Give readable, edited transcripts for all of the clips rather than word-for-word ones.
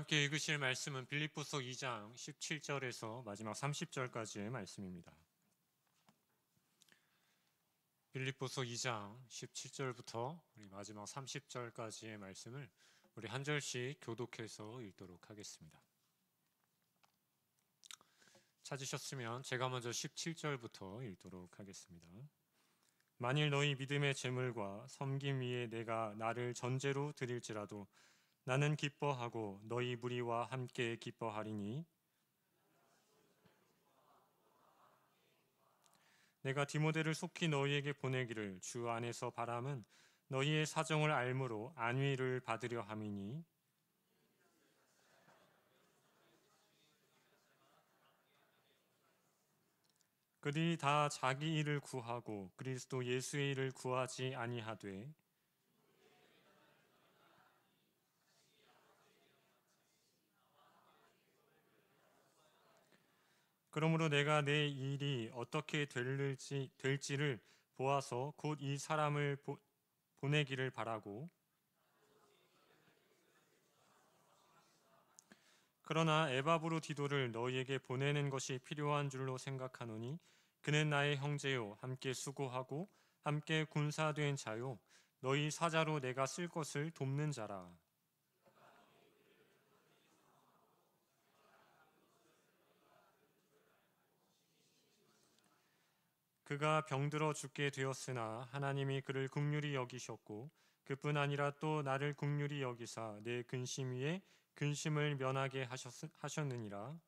함께 읽으실 말씀은 빌립보서 2장 17절에서 마지막 30절까지의 말씀입니다. 빌립보서 2장 17절부터 우리 마지막 30절까지의 말씀을 우리 한 절씩 교독해서 읽도록 하겠습니다. 찾으셨으면 제가 먼저 17절부터 읽도록 하겠습니다. 만일 너희 믿음의 재물과 섬김 위에 내가 나를 전제로 드릴지라도 나는 기뻐하고 너희 무리와 함께 기뻐하리니 내가 디모데를 속히 너희에게 보내기를 주 안에서 바람은 너희의 사정을 알므로 안위를 받으려 함이니 그들이 다 자기 일을 구하고 그리스도 예수의 일을 구하지 아니하되 그러므로 내가 내 일이 어떻게 될지를 보아서 곧 이 사람을 보내기를 바라고 그러나 에바브로디도를 너희에게 보내는 것이 필요한 줄로 생각하노니 그는 나의 형제요 함께 수고하고 함께 군사된 자요 너희 사자로 내가 쓸 것을 돕는 자라. 그가 병들어 죽게 되었으나 하나님이 그를 긍휼히 여기셨고 그뿐 아니라 또 나를 긍휼히 여기사 내 근심 위에 근심을 면하게 하셨느니라.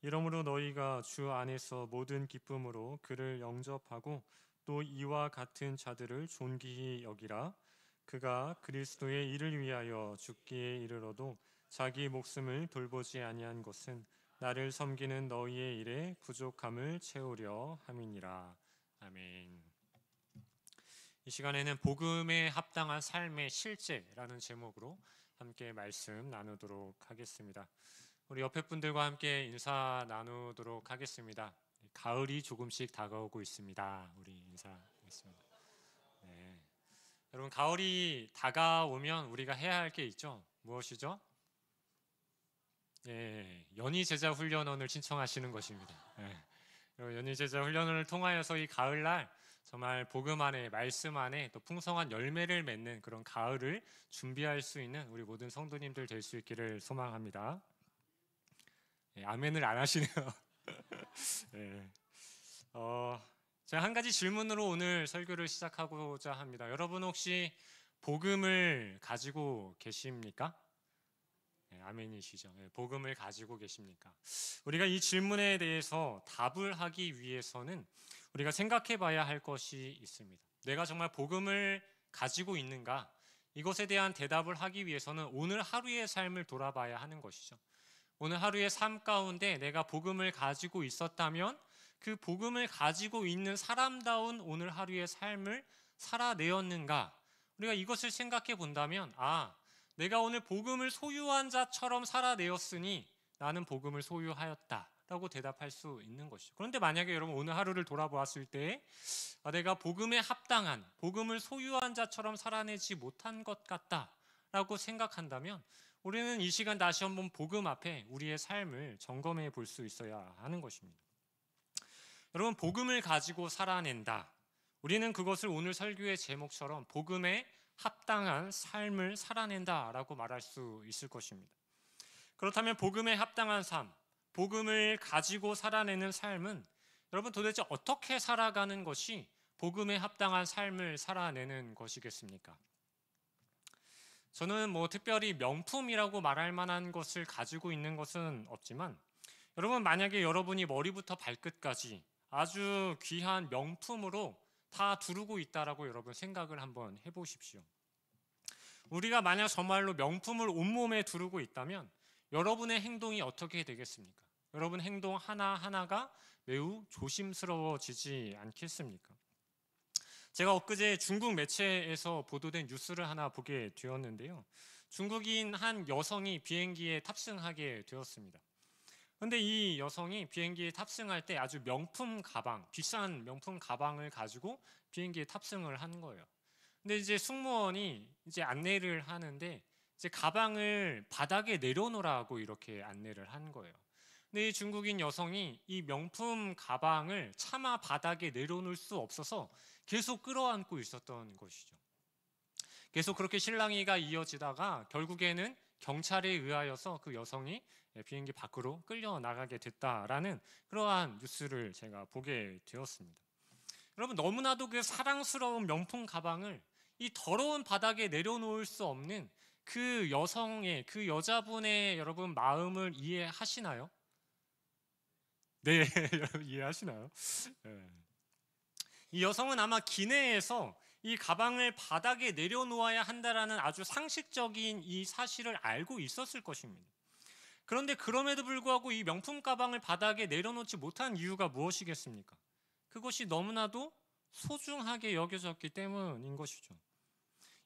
이러므로 너희가 주 안에서 모든 기쁨으로 그를 영접하고 또 이와 같은 자들을 존귀히 여기라. 그가 그리스도의 일을 위하여 죽기에 이르러도 자기 목숨을 돌보지 아니한 것은 나를 섬기는 너희의 일에 부족함을 채우려 함이니라. 아멘. 이 시간에는 복음에 합당한 삶의 실제라는 제목으로 함께 말씀 나누도록 하겠습니다. 우리 옆에 분들과 함께 인사 나누도록 하겠습니다. 가을이 조금씩 다가오고 있습니다. 우리 인사하겠습니다. 네. 여러분, 가을이 다가오면 우리가 해야 할 게 있죠. 무엇이죠? 예, 연희제자 훈련원을 신청하시는 것입니다. 예. 연희제자 훈련원을 통하여서 이 가을날 정말 복음 안에 말씀 안에 또 풍성한 열매를 맺는 그런 가을을 준비할 수 있는 우리 모든 성도님들 될 수 있기를 소망합니다. 예, 아멘을 안 하시네요. 예. 제가 한 가지 질문으로 오늘 설교를 시작하고자 합니다. 여러분 혹시 복음을 가지고 계십니까? 예, 아멘이시죠. 예, 복음을 가지고 계십니까? 우리가 이 질문에 대해서 답을 하기 위해서는 우리가 생각해 봐야 할 것이 있습니다. 내가 정말 복음을 가지고 있는가? 이것에 대한 대답을 하기 위해서는 오늘 하루의 삶을 돌아봐야 하는 것이죠. 오늘 하루의 삶 가운데 내가 복음을 가지고 있었다면 그 복음을 가지고 있는 사람다운 오늘 하루의 삶을 살아내었는가? 우리가 이것을 생각해 본다면 내가 오늘 복음을 소유한 자처럼 살아내었으니 나는 복음을 소유하였다 라고 대답할 수 있는 것이죠. 그런데 만약에 여러분 오늘 하루를 돌아보았을 때 내가 복음에 합당한 복음을 소유한 자처럼 살아내지 못한 것 같다 라고 생각한다면 우리는 이 시간 다시 한번 복음 앞에 우리의 삶을 점검해 볼 수 있어야 하는 것입니다. 여러분, 복음을 가지고 살아낸다. 우리는 그것을 오늘 설교의 제목처럼 복음에 합당한 삶을 살아낸다라고 말할 수 있을 것입니다. 그렇다면 복음에 합당한 삶, 복음을 가지고 살아내는 삶은 여러분 도대체 어떻게 살아가는 것이 복음에 합당한 삶을 살아내는 것이겠습니까? 저는 특별히 명품이라고 말할 만한 것을 가지고 있는 것은 없지만 여러분 만약에 여러분이 머리부터 발끝까지 아주 귀한 명품으로 다 두르고 있다라고 여러분 생각을 한번 해보십시오. 우리가 만약 정말로 명품을 온몸에 두르고 있다면 여러분의 행동이 어떻게 되겠습니까? 여러분 행동 하나하나가 매우 조심스러워지지 않겠습니까? 제가 엊그제 중국 매체에서 보도된 뉴스를 하나 보게 되었는데요. 중국인 한 여성이 비행기에 탑승하게 되었습니다. 근데 이 여성이 비행기에 탑승할 때 아주 명품 가방, 비싼 명품 가방을 가지고 비행기에 탑승을 한 거예요. 근데 이제 승무원이 이제 안내를 하는데 이제 가방을 바닥에 내려놓으라고 이렇게 안내를 한 거예요. 근데 이 중국인 여성이 이 명품 가방을 차마 바닥에 내려놓을 수 없어서 계속 끌어안고 있었던 것이죠. 계속 그렇게 실랑이가 이어지다가 결국에는 경찰에 의하여서 그 여성이 비행기 밖으로 끌려 나가게 됐다라는 그러한 뉴스를 제가 보게 되었습니다. 여러분, 너무나도 그 사랑스러운 명품 가방을 이 더러운 바닥에 내려놓을 수 없는 그 여성의, 그 여자분의 여러분 마음을 이해하시나요? 네, 여러분 이해하시나요? 네. 이 여성은 아마 기내에서 이 가방을 바닥에 내려놓아야 한다라는 아주 상식적인 이 사실을 알고 있었을 것입니다. 그런데 그럼에도 불구하고 이 명품 가방을 바닥에 내려놓지 못한 이유가 무엇이겠습니까? 그것이 너무나도 소중하게 여겨졌기 때문인 것이죠.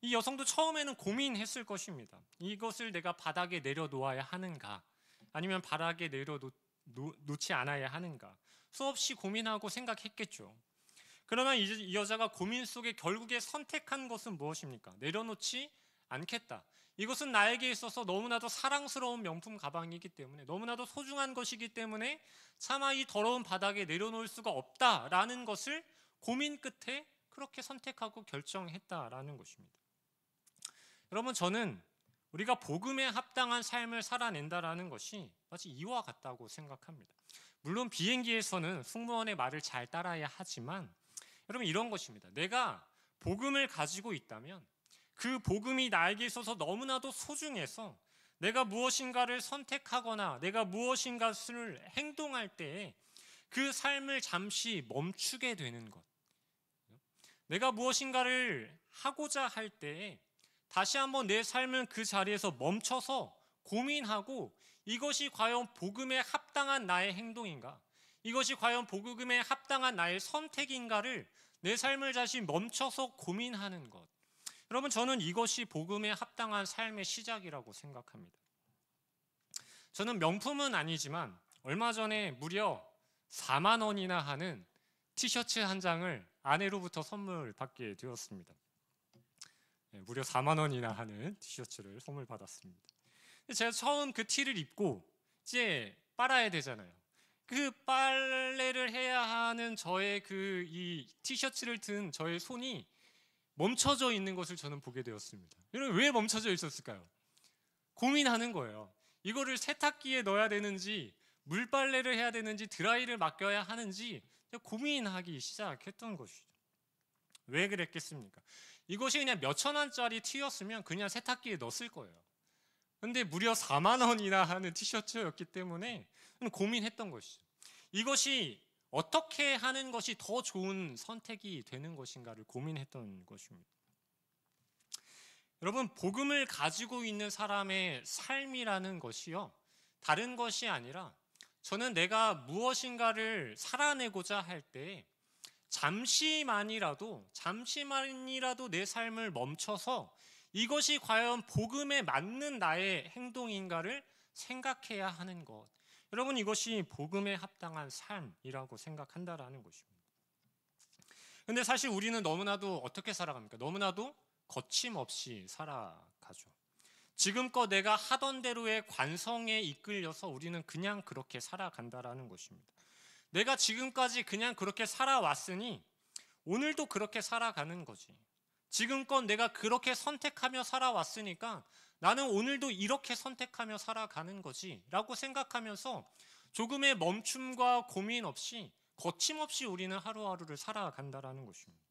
이 여성도 처음에는 고민했을 것입니다. 이것을 내가 바닥에 내려놓아야 하는가, 아니면 바닥에 내려놓지 않아야 하는가, 수없이 고민하고 생각했겠죠. 그러나 이 여자가 고민 속에 결국에 선택한 것은 무엇입니까? 내려놓지 않겠다. 이것은 나에게 있어서 너무나도 사랑스러운 명품 가방이기 때문에, 너무나도 소중한 것이기 때문에 차마 이 더러운 바닥에 내려놓을 수가 없다라는 것을 고민 끝에 그렇게 선택하고 결정했다라는 것입니다. 여러분, 저는 우리가 복음에 합당한 삶을 살아낸다라는 것이 마치 이와 같다고 생각합니다. 물론 비행기에서는 승무원의 말을 잘 따라야 하지만 여러분, 이런 것입니다. 내가 복음을 가지고 있다면 그 복음이 나에게 있어서 너무나도 소중해서 내가 무엇인가를 선택하거나 내가 무엇인가를 행동할 때에 그 삶을 잠시 멈추게 되는 것, 내가 무엇인가를 하고자 할 때에 다시 한번 내 삶을 그 자리에서 멈춰서 고민하고 이것이 과연 복음에 합당한 나의 행동인가, 이것이 과연 복음에 합당한 나의 선택인가를 내 삶을 다시 멈춰서 고민하는 것, 여러분, 저는 이것이 복음에 합당한 삶의 시작이라고 생각합니다. 저는 명품은 아니지만 얼마 전에 무려 4만 원이나 하는 티셔츠 한 장을 아내로부터 선물 받게 되었습니다. 무려 4만 원이나 하는 티셔츠를 선물 받았습니다. 제가 처음 그 티를 입고 이제 빨아야 되잖아요. 그 빨래를 해야 하는 저의 그 이 티셔츠를 든 저의 손이 멈춰져 있는 것을 저는 보게 되었습니다. 여러분, 왜 멈춰져 있었을까요? 고민하는 거예요. 이거를 세탁기에 넣어야 되는지, 물빨래를 해야 되는지, 드라이를 맡겨야 하는지 고민하기 시작했던 것이죠. 왜 그랬겠습니까? 이것이 그냥 몇천 원짜리 티였으면 그냥 세탁기에 넣었을 거예요. 근데 무려 4만 원이나 하는 티셔츠였기 때문에 고민했던 것이죠. 이것이 어떻게 하는 것이 더 좋은 선택이 되는 것인가를 고민했던 것입니다. 여러분, 복음을 가지고 있는 사람의 삶이라는 것이요, 다른 것이 아니라 저는 내가 무엇인가를 살아내고자 할 때 잠시만이라도 내 삶을 멈춰서 이것이 과연 복음에 맞는 나의 행동인가를 생각해야 하는 것, 여러분, 이것이 복음에 합당한 삶이라고 생각한다라는 것입니다. 근데 사실 우리는 너무나도 어떻게 살아갑니까? 너무나도 거침없이 살아가죠. 지금껏 내가 하던 대로의 관성에 이끌려서 우리는 그냥 그렇게 살아간다라는 것입니다. 내가 지금까지 그냥 그렇게 살아왔으니 오늘도 그렇게 살아가는 거지. 지금껏 내가 그렇게 선택하며 살아왔으니까 나는 오늘도 이렇게 선택하며 살아가는 거지 라고 생각하면서 조금의 멈춤과 고민 없이 거침없이 우리는 하루하루를 살아간다라는 것입니다.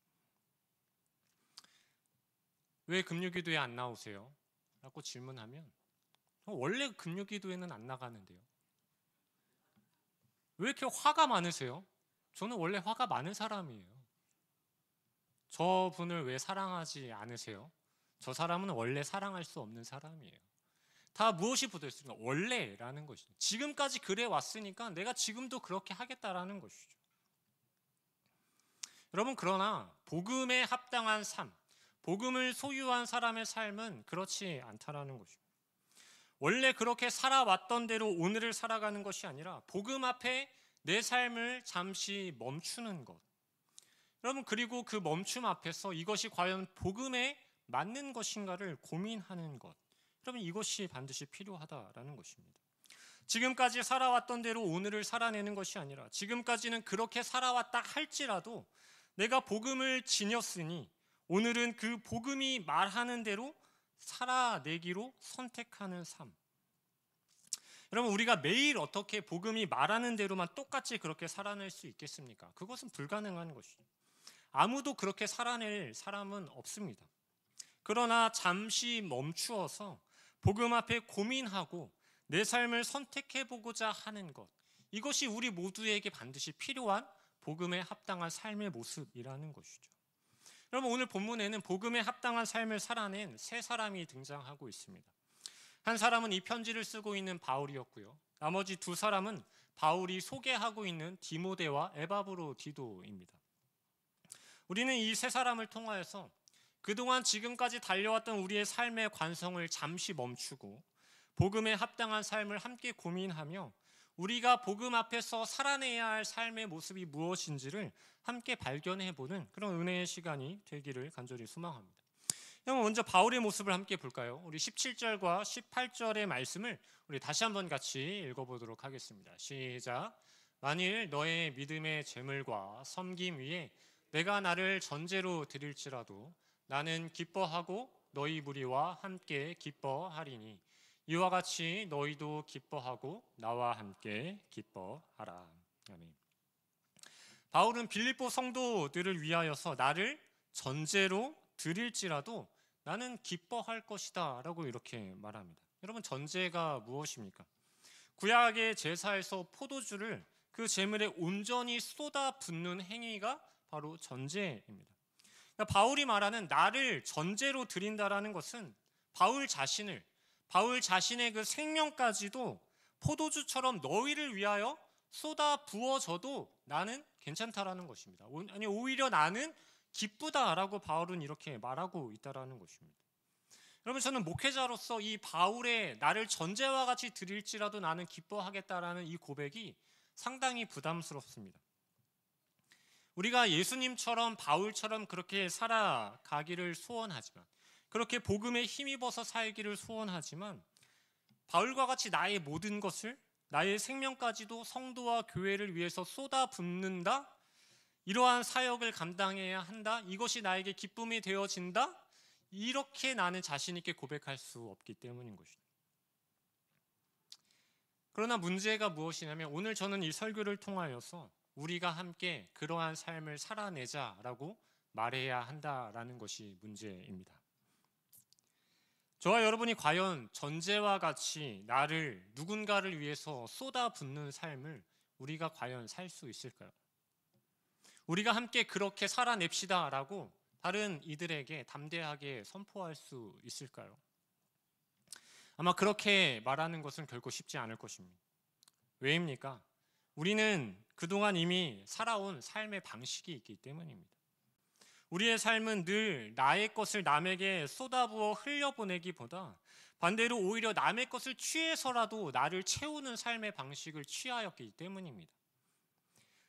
왜 금요기도에 안 나오세요? 라고 질문하면 원래 금요기도에는 안 나가는데요. 왜 이렇게 화가 많으세요? 저는 원래 화가 많은 사람이에요. 저분을 왜 사랑하지 않으세요? 저 사람은 원래 사랑할 수 없는 사람이에요. 다 무엇이 붙어있습니까? 원래라는 것이죠. 지금까지 그래 왔으니까 내가 지금도 그렇게 하겠다라는 것이죠. 여러분, 그러나 복음에 합당한 삶, 복음을 소유한 사람의 삶은 그렇지 않다라는 것입니다. 원래 그렇게 살아왔던 대로 오늘을 살아가는 것이 아니라 복음 앞에 내 삶을 잠시 멈추는 것. 여러분, 그리고 그 멈춤 앞에서 이것이 과연 복음에 맞는 것인가를 고민하는 것. 여러분, 이것이 반드시 필요하다라는 것입니다. 지금까지 살아왔던 대로 오늘을 살아내는 것이 아니라 지금까지는 그렇게 살아왔다 할지라도 내가 복음을 지녔으니 오늘은 그 복음이 말하는 대로 살아내기로 선택하는 삶. 여러분, 우리가 매일 어떻게 복음이 말하는 대로만 똑같이 그렇게 살아낼 수 있겠습니까? 그것은 불가능한 것이죠. 아무도 그렇게 살아낼 사람은 없습니다. 그러나 잠시 멈추어서 복음 앞에 고민하고 내 삶을 선택해보고자 하는 것, 이것이 우리 모두에게 반드시 필요한 복음에 합당한 삶의 모습이라는 것이죠. 여러분, 오늘 본문에는 복음에 합당한 삶을 살아낸 세 사람이 등장하고 있습니다. 한 사람은 이 편지를 쓰고 있는 바울이었고요. 나머지 두 사람은 바울이 소개하고 있는 디모데와 에바브로디도입니다. 우리는 이 세 사람을 통하여서 그동안 지금까지 달려왔던 우리의 삶의 관성을 잠시 멈추고 복음에 합당한 삶을 함께 고민하며 우리가 복음 앞에서 살아내야 할 삶의 모습이 무엇인지를 함께 발견해보는 그런 은혜의 시간이 되기를 간절히 소망합니다. 먼저 바울의 모습을 함께 볼까요? 우리 17절과 18절의 말씀을 우리 다시 한번 같이 읽어보도록 하겠습니다. 시작. 만일 너의 믿음의 재물과 섬김 위에 내가 나를 전제로 드릴지라도 나는 기뻐하고 너희 무리와 함께 기뻐하리니 이와 같이 너희도 기뻐하고 나와 함께 기뻐하라. 아멘. 바울은 빌립보 성도들을 위하여서 나를 전제로 드릴지라도 나는 기뻐할 것이다 라고 이렇게 말합니다. 여러분, 전제가 무엇입니까? 구약의 제사에서 포도주를 그 제물에 온전히 쏟아붓는 행위가 바로 전제입니다. 그러니까 바울이 말하는 나를 전제로 드린다라는 것은 바울 자신의 그 생명까지도 포도주처럼 너희를 위하여 쏟아 부어져도 나는 괜찮다라는 것입니다. 아니, 오히려 나는 기쁘다라고 바울은 이렇게 말하고 있다라는 것입니다. 여러분, 저는 목회자로서 이 바울의 나를 전제와 같이 드릴지라도 나는 기뻐하겠다라는 이 고백이 상당히 부담스럽습니다. 우리가 예수님처럼 바울처럼 그렇게 살아가기를 소원하지만, 그렇게 복음에 힘입어서 살기를 소원하지만, 바울과 같이 나의 모든 것을, 나의 생명까지도 성도와 교회를 위해서 쏟아붓는다, 이러한 사역을 감당해야 한다, 이것이 나에게 기쁨이 되어진다, 이렇게 나는 자신 있게 고백할 수 없기 때문인 것이죠. 그러나 문제가 무엇이냐면, 오늘 저는 이 설교를 통하여서 우리가 함께 그러한 삶을 살아내자라고 말해야 한다라는 것이 문제입니다. 저와 여러분이 과연 전제와 같이 나를 누군가를 위해서 쏟아붓는 삶을 우리가 과연 살 수 있을까요? 우리가 함께 그렇게 살아냅시다라고 다른 이들에게 담대하게 선포할 수 있을까요? 아마 그렇게 말하는 것은 결코 쉽지 않을 것입니다. 왜입니까? 우리는 그동안 이미 살아온 삶의 방식이 있기 때문입니다. 우리의 삶은 늘 나의 것을 남에게 쏟아부어 흘려보내기보다 반대로 오히려 남의 것을 취해서라도 나를 채우는 삶의 방식을 취하였기 때문입니다.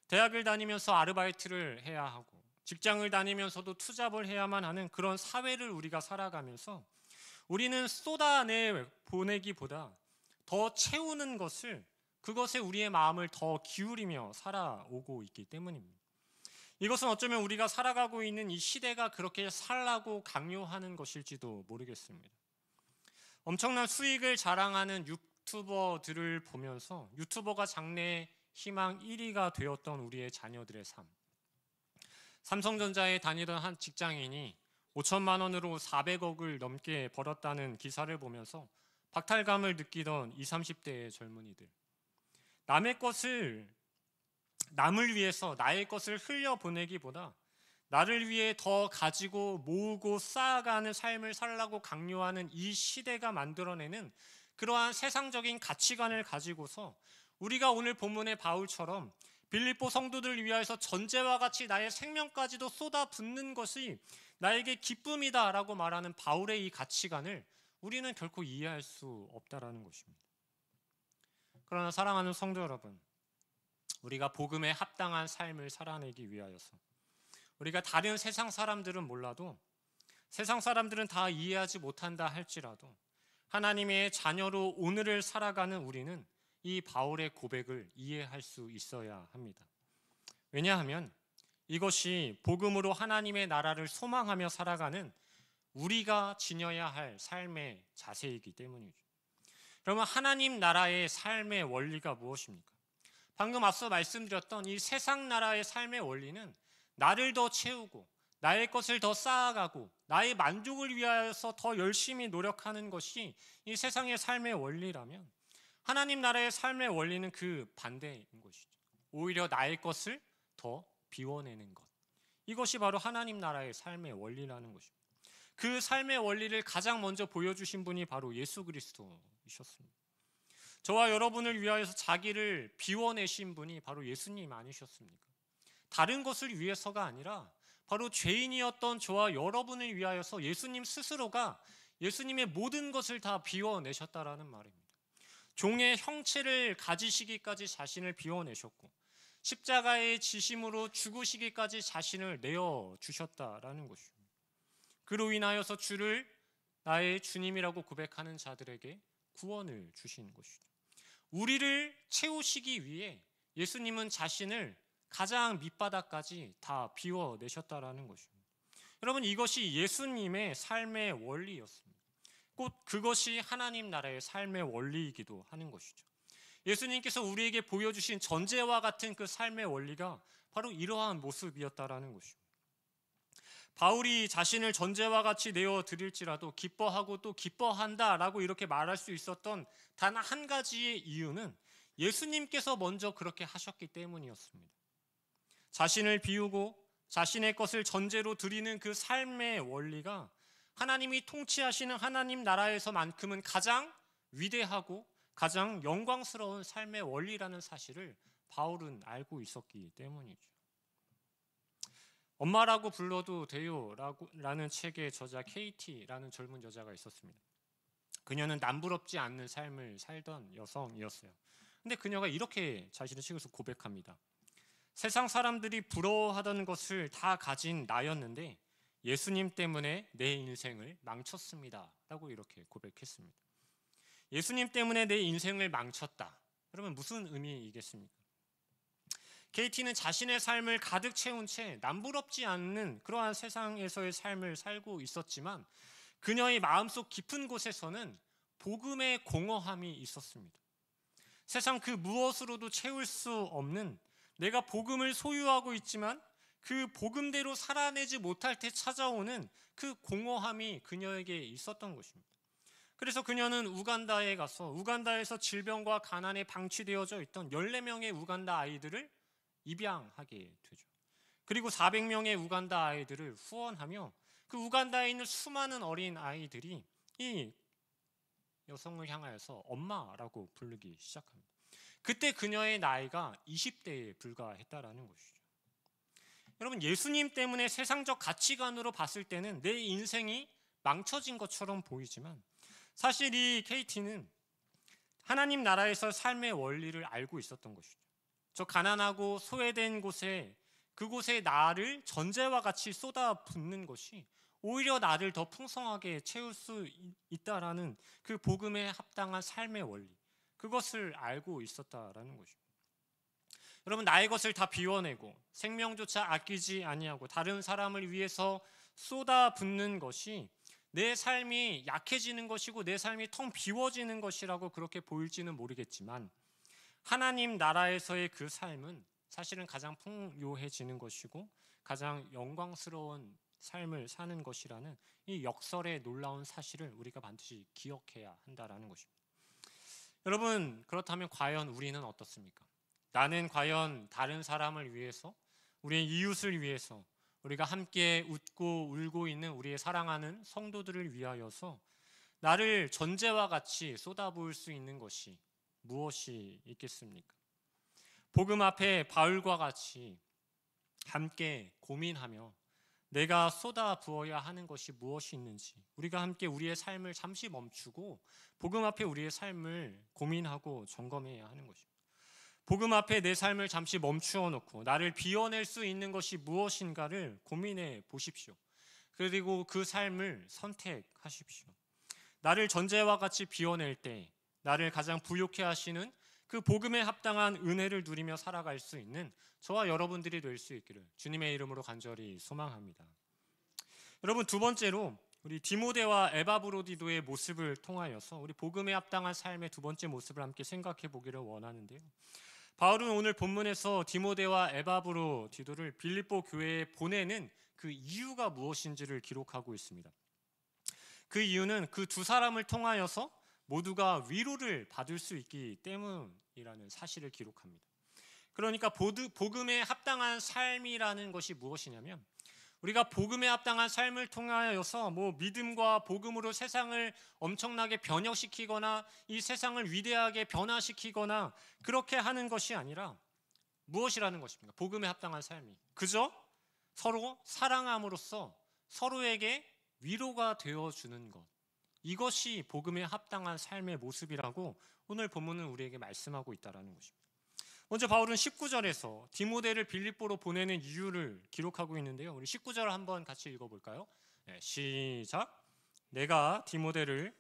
대학을 다니면서 아르바이트를 해야 하고 직장을 다니면서도 투잡을 해야만 하는 그런 사회를 우리가 살아가면서 우리는 쏟아내 보내기보다 더 채우는 것을, 그것에 우리의 마음을 더 기울이며 살아오고 있기 때문입니다. 이것은 어쩌면 우리가 살아가고 있는 이 시대가 그렇게 살라고 강요하는 것일지도 모르겠습니다. 엄청난 수익을 자랑하는 유튜버들을 보면서 유튜버가 장래 희망 1위가 되었던 우리의 자녀들의 삶, 삼성전자에 다니던 한 직장인이 5천만 원으로 400억을 넘게 벌었다는 기사를 보면서 박탈감을 느끼던 20, 30대의 젊은이들, 남을 위해서 나의 것을 흘려보내기보다 나를 위해 더 가지고 모으고 쌓아가는 삶을 살라고 강요하는 이 시대가 만들어내는 그러한 세상적인 가치관을 가지고서 우리가 오늘 본문의 바울처럼 빌립보 성도들을 위하여서 전제와 같이 나의 생명까지도 쏟아붓는 것이 나에게 기쁨이다 라고 말하는 바울의 이 가치관을 우리는 결코 이해할 수 없다라는 것입니다. 그러나 사랑하는 성도 여러분, 우리가 복음에 합당한 삶을 살아내기 위하여서 우리가 다른 세상 사람들은 몰라도 세상 사람들은 다 이해하지 못한다 할지라도 하나님의 자녀로 오늘을 살아가는 우리는 이 바울의 고백을 이해할 수 있어야 합니다. 왜냐하면 이것이 복음으로 하나님의 나라를 소망하며 살아가는 우리가 지녀야 할 삶의 자세이기 때문이죠. 그러면 하나님 나라의 삶의 원리가 무엇입니까? 방금 앞서 말씀드렸던 이 세상 나라의 삶의 원리는 나를 더 채우고 나의 것을 더 쌓아가고 나의 만족을 위하여서 더 열심히 노력하는 것이 이 세상의 삶의 원리라면 하나님 나라의 삶의 원리는 그 반대인 것이죠. 오히려 나의 것을 더 비워내는 것. 이것이 바로 하나님 나라의 삶의 원리라는 것입니다. 그 삶의 원리를 가장 먼저 보여주신 분이 바로 예수 그리스도이셨습니다. 저와 여러분을 위하여서 자기를 비워내신 분이 바로 예수님 아니셨습니까? 다른 것을 위해서가 아니라 바로 죄인이었던 저와 여러분을 위하여서 예수님 스스로가 예수님의 모든 것을 다 비워내셨다라는 말입니다. 종의 형체를 가지시기까지 자신을 비워내셨고 십자가의 지심으로 죽으시기까지 자신을 내어주셨다라는 것입니다. 그로 인하여서 주를 나의 주님이라고 고백하는 자들에게 구원을 주신 것이죠. 우리를 채우시기 위해 예수님은 자신을 가장 밑바닥까지 다 비워내셨다라는 것입니다. 여러분, 이것이 예수님의 삶의 원리였습니다. 곧 그것이 하나님 나라의 삶의 원리이기도 하는 것이죠. 예수님께서 우리에게 보여주신 전제와 같은 그 삶의 원리가 바로 이러한 모습이었다라는 것입니다. 바울이 자신을 전제와 같이 내어드릴지라도 기뻐하고 또 기뻐한다라고 이렇게 말할 수 있었던 단 한 가지의 이유는 예수님께서 먼저 그렇게 하셨기 때문이었습니다. 자신을 비우고 자신의 것을 전제로 드리는 그 삶의 원리가 하나님이 통치하시는 하나님 나라에서만큼은 가장 위대하고 가장 영광스러운 삶의 원리라는 사실을 바울은 알고 있었기 때문이죠. 엄마라고 불러도 돼요 라는 책의 저자 KT라는 젊은 여자가 있었습니다. 그녀는 남부럽지 않는 삶을 살던 여성이었어요. 근데 그녀가 이렇게 자신의 책에서 고백합니다. 세상 사람들이 부러워하던 것을 다 가진 나였는데 예수님 때문에 내 인생을 망쳤습니다 라고 이렇게 고백했습니다. 예수님 때문에 내 인생을 망쳤다. 그러면 무슨 의미이겠습니까? KT는 자신의 삶을 가득 채운 채 남부럽지 않는 그러한 세상에서의 삶을 살고 있었지만 그녀의 마음속 깊은 곳에서는 복음의 공허함이 있었습니다. 세상 그 무엇으로도 채울 수 없는 내가 복음을 소유하고 있지만 그 복음대로 살아내지 못할 때 찾아오는 그 공허함이 그녀에게 있었던 것입니다. 그래서 그녀는 우간다에 가서 우간다에서 질병과 가난에 방치되어져 있던 14명의 우간다 아이들을 입양하게 되죠. 그리고 400명의 우간다 아이들을 후원하며 그 우간다에 있는 수많은 어린 아이들이 이 여성을 향하여서 엄마라고 부르기 시작합니다. 그때 그녀의 나이가 20대에 불과했다라는 것이죠. 여러분, 예수님 때문에 세상적 가치관으로 봤을 때는 내 인생이 망쳐진 것처럼 보이지만 사실 이 KT는 하나님 나라에서 삶의 원리를 알고 있었던 것이죠. 저 가난하고 소외된 곳에 그곳에 나를 전제와 같이 쏟아붓는 것이 오히려 나를 더 풍성하게 채울 수 있다라는 그 복음에 합당한 삶의 원리, 그것을 알고 있었다라는 것입니다. 여러분, 나의 것을 다 비워내고 생명조차 아끼지 아니하고 다른 사람을 위해서 쏟아붓는 것이 내 삶이 약해지는 것이고 내 삶이 텅 비워지는 것이라고 그렇게 보일지는 모르겠지만 하나님 나라에서의 그 삶은 사실은 가장 풍요해지는 것이고 가장 영광스러운 삶을 사는 것이라는 이 역설의 놀라운 사실을 우리가 반드시 기억해야 한다는 것입니다. 여러분, 그렇다면 과연 우리는 어떻습니까? 나는 과연 다른 사람을 위해서, 우리의 이웃을 위해서, 우리가 함께 웃고 울고 있는 우리의 사랑하는 성도들을 위하여서 나를 전제와 같이 쏟아부을 수 있는 것이 무엇이 있겠습니까? 복음 앞에 바울과 같이 함께 고민하며 내가 쏟아 부어야 하는 것이 무엇이 있는지 우리가 함께 우리의 삶을 잠시 멈추고 복음 앞에 우리의 삶을 고민하고 점검해야 하는 것입니다. 복음 앞에 내 삶을 잠시 멈추어 놓고 나를 비워낼 수 있는 것이 무엇인가를 고민해 보십시오. 그리고 그 삶을 선택하십시오. 나를 전제와 같이 비워낼 때 나를 가장 부욕해 하시는 그 복음에 합당한 은혜를 누리며 살아갈 수 있는 저와 여러분들이 될 수 있기를 주님의 이름으로 간절히 소망합니다. 여러분, 두 번째로 우리 디모데와 에바브로디도의 모습을 통하여서 우리 복음에 합당한 삶의 두 번째 모습을 함께 생각해 보기를 원하는데요. 바울은 오늘 본문에서 디모데와 에바브로디도를 빌립보 교회에 보내는 그 이유가 무엇인지를 기록하고 있습니다. 그 이유는 그 두 사람을 통하여서 모두가 위로를 받을 수 있기 때문이라는 사실을 기록합니다. 그러니까 복음에 합당한 삶이라는 것이 무엇이냐면 우리가 복음에 합당한 삶을 통하여서 믿음과 복음으로 세상을 엄청나게 변혁시키거나 이 세상을 위대하게 변화시키거나 그렇게 하는 것이 아니라 무엇이라는 것입니까? 복음에 합당한 삶이 그저 서로 사랑함으로써 서로에게 위로가 되어주는 것, 이것이 복음에 합당한 삶의 모습이라고 오늘 본문은 우리에게 말씀하고 있다는 것입니다. 먼저 바울은 19절에서 디모데를 빌립보로 보내는 이유를 기록하고 있는데요. 우리 19절 한번 같이 읽어볼까요? 네, 시작. 내가 디모데를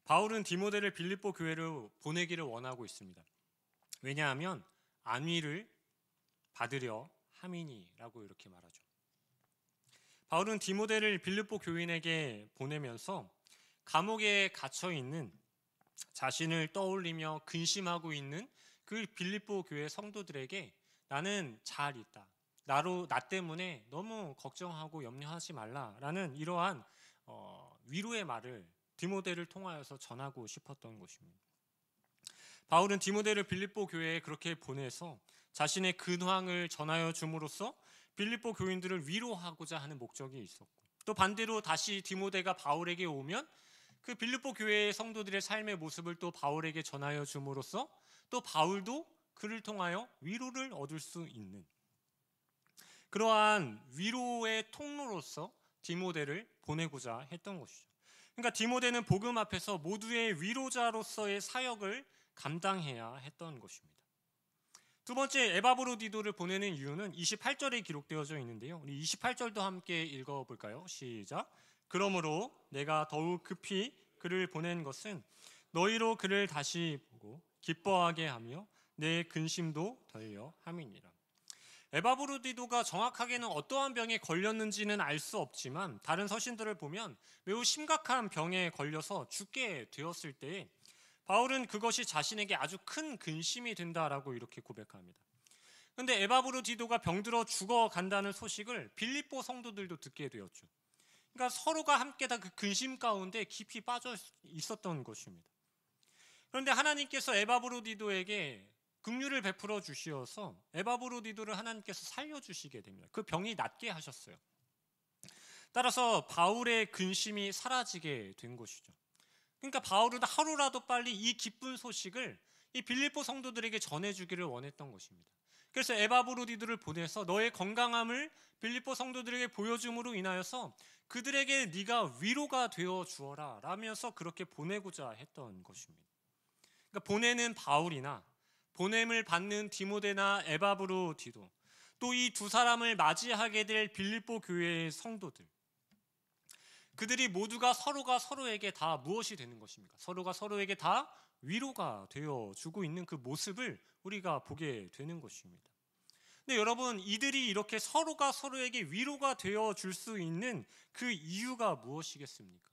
바울은 디모데를 빌립보 교회로 보내기를 원하고 있습니다. 왜냐하면 안위를 받으려 함이니라고 이렇게 말하죠. 바울은 디모데를 빌립보 교인에게 보내면서 감옥에 갇혀 있는 자신을 떠올리며 근심하고 있는 그 빌립보 교회 성도들에게 나는 잘 있다. 나 때문에 너무 걱정하고 염려하지 말라라는 이러한 위로의 말을 디모데를 통하여서 전하고 싶었던 것입니다. 바울은 디모데를 빌립보 교회에 그렇게 보내서 자신의 근황을 전하여 줌으로써 빌립보 교인들을 위로하고자 하는 목적이 있었고, 또 반대로 다시 디모데가 바울에게 오면 그 빌립보 교회의 성도들의 삶의 모습을 또 바울에게 전하여 줌으로써 또 바울도 그를 통하여 위로를 얻을 수 있는 그러한 위로의 통로로서 디모데를 보내고자 했던 것이죠. 그러니까 디모데는 복음 앞에서 모두의 위로자로서의 사역을 감당해야 했던 것입니다. 두 번째, 에바브로디도를 보내는 이유는 28절에 기록되어져 있는데요. 우리 28절도 함께 읽어볼까요? 시작. 그러므로 내가 더욱 급히 그를 보낸 것은 너희로 그를 다시 보고 기뻐하게 하며 내 근심도 덜려 함이니라. 에바브로디도가 정확하게는 어떠한 병에 걸렸는지는 알 수 없지만 다른 서신들을 보면 매우 심각한 병에 걸려서 죽게 되었을 때 바울은 그것이 자신에게 아주 큰 근심이 된다라고 이렇게 고백합니다. 그런데 에바브로디도가 병들어 죽어간다는 소식을 빌립보 성도들도 듣게 되었죠. 그러니까 서로가 함께 다 그 근심 가운데 깊이 빠져 있었던 것입니다. 그런데 하나님께서 에바브로디도에게 긍휼을 베풀어 주시어서 에바브로디도를 하나님께서 살려주시게 됩니다. 그 병이 낫게 하셨어요. 따라서 바울의 근심이 사라지게 된 것이죠. 그러니까 바울은 하루라도 빨리 이 기쁜 소식을 이 빌립보 성도들에게 전해주기를 원했던 것입니다. 그래서 에바브로디도를 보내서 너의 건강함을 빌립보 성도들에게 보여줌으로 인하여서 그들에게 네가 위로가 되어 주어라 라면서 그렇게 보내고자 했던 것입니다. 그러니까 보내는 바울이나 보냄을 받는 디모데나 에바브로디도 또 이 두 사람을 맞이하게 될 빌립보 교회의 성도들, 그들이 모두가 서로가 서로에게 다 무엇이 되는 것입니까? 서로가 서로에게 다 위로가 되어 주고 있는 그 모습을 우리가 보게 되는 것입니다. 근데 여러분, 이들이 이렇게 서로가 서로에게 위로가 되어 줄 수 있는 그 이유가 무엇이겠습니까?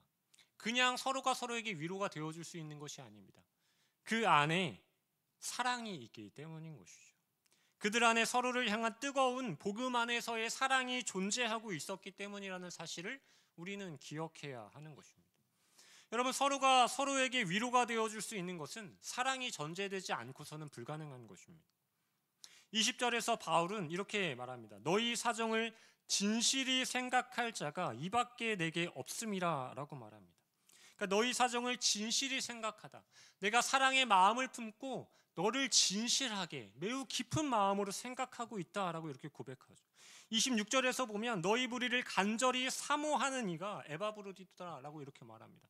그냥 서로가 서로에게 위로가 되어 줄 수 있는 것이 아닙니다. 그 안에 사랑이 있기 때문인 것이죠. 그들 안에 서로를 향한 뜨거운 복음 안에서의 사랑이 존재하고 있었기 때문이라는 사실을 우리는 기억해야 하는 것입니다. 여러분, 서로가 서로에게 위로가 되어줄 수 있는 것은 사랑이 전제되지 않고서는 불가능한 것입니다. 20절에서 바울은 이렇게 말합니다. 너희 사정을 진실이 생각할 자가 이밖에 내게 없음이라 라고 말합니다. 그러니까 너희 사정을 진실히 생각하다. 내가 사랑의 마음을 품고 너를 진실하게 매우 깊은 마음으로 생각하고 있다라고 이렇게 고백하죠. 26절에서 보면 너희 무리를 간절히 사모하는 이가 에바브로디토다라고 이렇게 말합니다.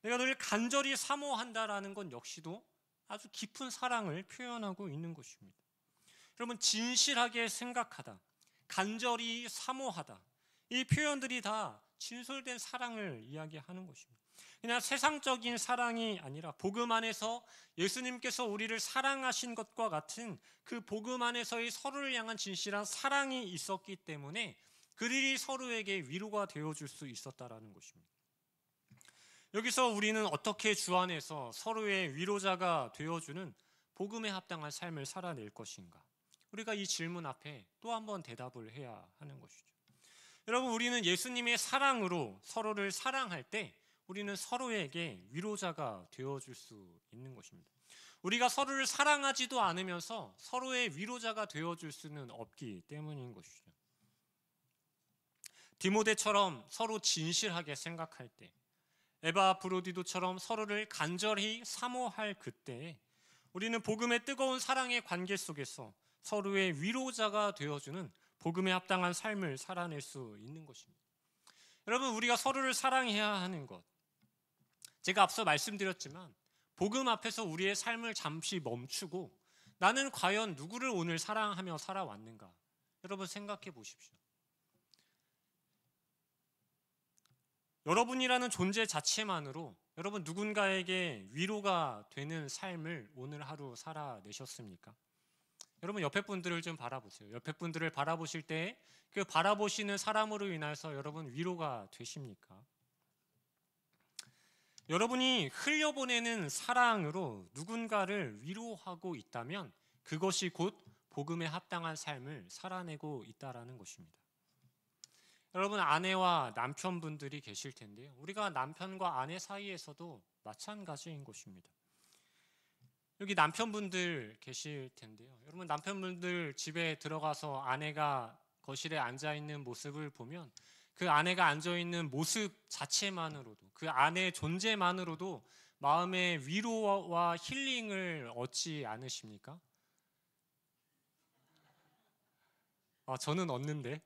내가 너를 간절히 사모한다라는 건 역시도 아주 깊은 사랑을 표현하고 있는 것입니다. 여러분, 진실하게 생각하다, 간절히 사모하다, 이 표현들이 다 진솔된 사랑을 이야기하는 것입니다. 그냥 세상적인 사랑이 아니라 복음 안에서 예수님께서 우리를 사랑하신 것과 같은 그 복음 안에서의 서로를 향한 진실한 사랑이 있었기 때문에 그들이 서로에게 위로가 되어줄 수 있었다라는 것입니다. 여기서 우리는 어떻게 주 안에서 서로의 위로자가 되어주는 복음에 합당한 삶을 살아낼 것인가? 우리가 이 질문 앞에 또 한 번 대답을 해야 하는 것이죠. 여러분, 우리는 예수님의 사랑으로 서로를 사랑할 때 우리는 서로에게 위로자가 되어줄 수 있는 것입니다. 우리가 서로를 사랑하지도 않으면서 서로의 위로자가 되어줄 수는 없기 때문인 것이죠. 디모데처럼 서로 진실하게 생각할 때, 에바브로디도처럼 서로를 간절히 사모할 그때에 우리는 복음의 뜨거운 사랑의 관계 속에서 서로의 위로자가 되어주는 복음에 합당한 삶을 살아낼 수 있는 것입니다. 여러분, 우리가 서로를 사랑해야 하는 것, 제가 앞서 말씀드렸지만 복음 앞에서 우리의 삶을 잠시 멈추고 나는 과연 누구를 오늘 사랑하며 살아왔는가? 여러분, 생각해 보십시오. 여러분이라는 존재 자체만으로 여러분 누군가에게 위로가 되는 삶을 오늘 하루 살아내셨습니까? 여러분, 옆에 분들을 좀 바라보세요. 옆에 분들을 바라보실 때 그 바라보시는 사람으로 인해서 여러분 위로가 되십니까? 여러분이 흘려보내는 사랑으로 누군가를 위로하고 있다면 그것이 곧 복음에 합당한 삶을 살아내고 있다라는 것입니다. 여러분, 아내와 남편분들이 계실 텐데요. 우리가 남편과 아내 사이에서도 마찬가지인 것입니다. 여기 남편분들 계실 텐데요. 여러분, 남편분들 집에 들어가서 아내가 거실에 앉아있는 모습을 보면 그 아내가 앉아있는 모습 자체만으로도, 그 아내의 존재만으로도 마음의 위로와 힐링을 얻지 않으십니까? 저는 얻는데.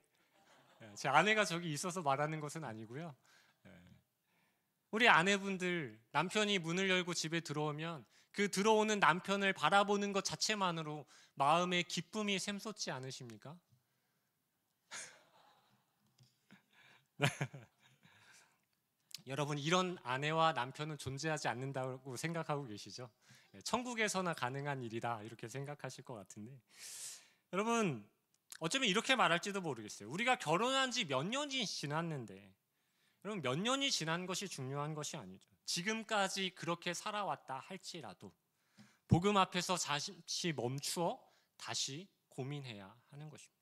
제 아내가 저기 있어서 말하는 것은 아니고요. 우리 아내분들, 남편이 문을 열고 집에 들어오면 그 들어오는 남편을 바라보는 것 자체만으로 마음의 기쁨이 샘솟지 않으십니까? 여러분, 이런 아내와 남편은 존재하지 않는다고 생각하고 계시죠? 천국에서나 가능한 일이다 이렇게 생각하실 것 같은데, 여러분, 어쩌면 이렇게 말할지도 모르겠어요. 우리가 결혼한 지 몇 년이 지났는데, 여러분, 몇 년이 지난 것이 중요한 것이 아니죠. 지금까지 그렇게 살아왔다 할지라도 복음 앞에서 잠시 멈추어 다시 고민해야 하는 것입니다.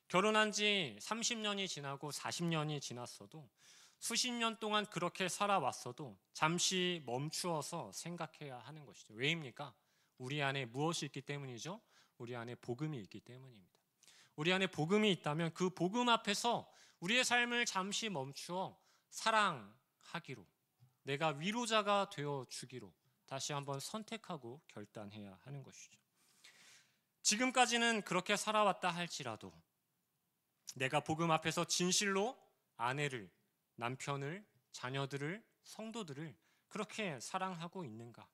결혼한 지 30년이 지나고 40년이 지났어도, 수십 년 동안 그렇게 살아왔어도 잠시 멈추어서 생각해야 하는 것이죠. 왜입니까? 우리 안에 무엇이 있기 때문이죠? 우리 안에 복음이 있기 때문입니다. 우리 안에 복음이 있다면 그 복음 앞에서 우리의 삶을 잠시 멈추어 사랑하기로, 내가 위로자가 되어주기로 다시 한번 선택하고 결단해야 하는 것이죠. 지금까지는 그렇게 살아왔다 할지라도 내가 복음 앞에서 진실로 아내를, 남편을, 자녀들을, 성도들을 그렇게 사랑하고 있는가?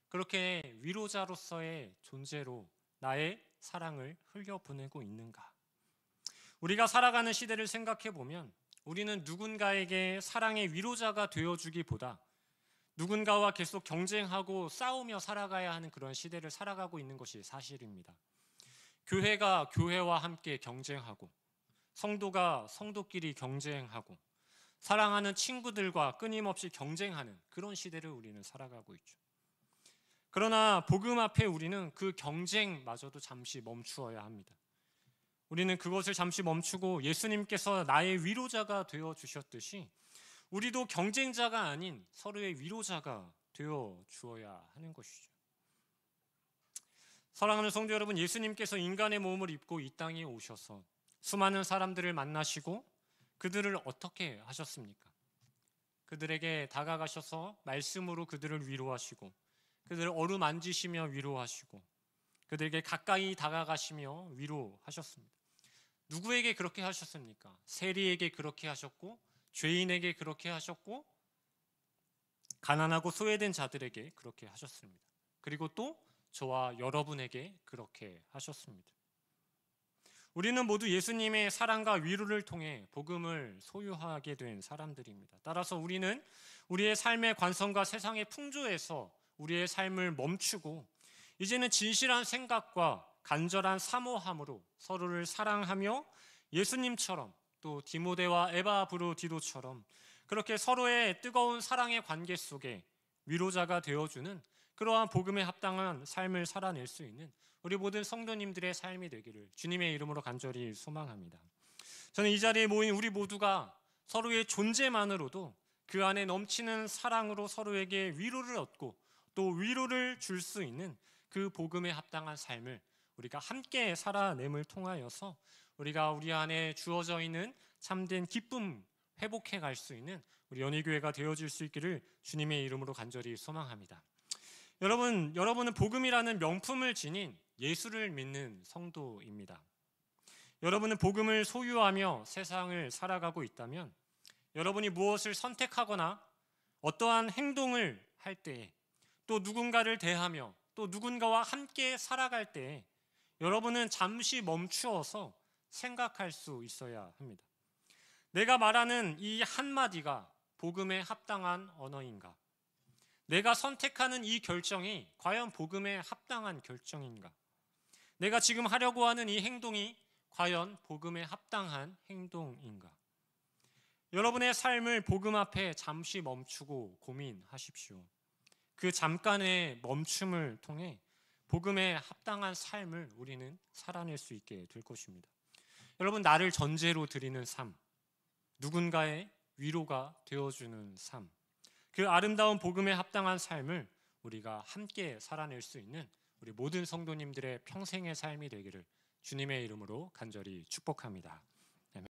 그렇게 위로자로서의 존재로 나의 사랑을 흘려보내고 있는가? 우리가 살아가는 시대를 생각해 보면 우리는 누군가에게 사랑의 위로자가 되어주기보다 누군가와 계속 경쟁하고 싸우며 살아가야 하는 그런 시대를 살아가고 있는 것이 사실입니다. 교회가 교회와 함께 경쟁하고, 성도가 성도끼리 경쟁하고, 사랑하는 친구들과 끊임없이 경쟁하는 그런 시대를 우리는 살아가고 있죠. 그러나 복음 앞에 우리는 그 경쟁마저도 잠시 멈추어야 합니다. 우리는 그것을 잠시 멈추고 예수님께서 나의 위로자가 되어 주셨듯이 우리도 경쟁자가 아닌 서로의 위로자가 되어 주어야 하는 것이죠. 사랑하는 성도 여러분, 예수님께서 인간의 몸을 입고 이 땅에 오셔서 수많은 사람들을 만나시고 그들을 어떻게 하셨습니까? 그들에게 다가가셔서 말씀으로 그들을 위로하시고 그들을 어루만지시며 위로하시고 그들에게 가까이 다가가시며 위로하셨습니다. 누구에게 그렇게 하셨습니까? 세리에게 그렇게 하셨고 죄인에게 그렇게 하셨고 가난하고 소외된 자들에게 그렇게 하셨습니다. 그리고 또 저와 여러분에게 그렇게 하셨습니다. 우리는 모두 예수님의 사랑과 위로를 통해 복음을 소유하게 된 사람들입니다. 따라서 우리는 우리의 삶의 관성과 세상의 풍조에서 우리의 삶을 멈추고 이제는 진실한 생각과 간절한 사모함으로 서로를 사랑하며 예수님처럼 또 디모데와 에바브로디도처럼 그렇게 서로의 뜨거운 사랑의 관계 속에 위로자가 되어주는 그러한 복음에 합당한 삶을 살아낼 수 있는 우리 모든 성도님들의 삶이 되기를 주님의 이름으로 간절히 소망합니다. 저는 이 자리에 모인 우리 모두가 서로의 존재만으로도 그 안에 넘치는 사랑으로 서로에게 위로를 얻고 또 위로를 줄 수 있는 그 복음에 합당한 삶을 우리가 함께 살아냄을 통하여서 우리가 우리 안에 주어져 있는 참된 기쁨 회복해 갈 수 있는 우리 연희교회가 되어질 수 있기를 주님의 이름으로 간절히 소망합니다. 여러분은 복음이라는 명품을 지닌 예수를 믿는 성도입니다. 여러분은 복음을 소유하며 세상을 살아가고 있다면 여러분이 무엇을 선택하거나 어떠한 행동을 할 때에 또 누군가를 대하며 또 누군가와 함께 살아갈 때에 여러분은 잠시 멈추어서 생각할 수 있어야 합니다. 내가 말하는 이 한마디가 복음에 합당한 언어인가? 내가 선택하는 이 결정이 과연 복음에 합당한 결정인가? 내가 지금 하려고 하는 이 행동이 과연 복음에 합당한 행동인가? 여러분의 삶을 복음 앞에 잠시 멈추고 고민하십시오. 그 잠깐의 멈춤을 통해 복음에 합당한 삶을 우리는 살아낼 수 있게 될 것입니다. 여러분, 나를 전제로 드리는 삶, 누군가의 위로가 되어주는 삶, 그 아름다운 복음에 합당한 삶을 우리가 함께 살아낼 수 있는 우리 모든 성도님들의 평생의 삶이 되기를 주님의 이름으로 간절히 축복합니다.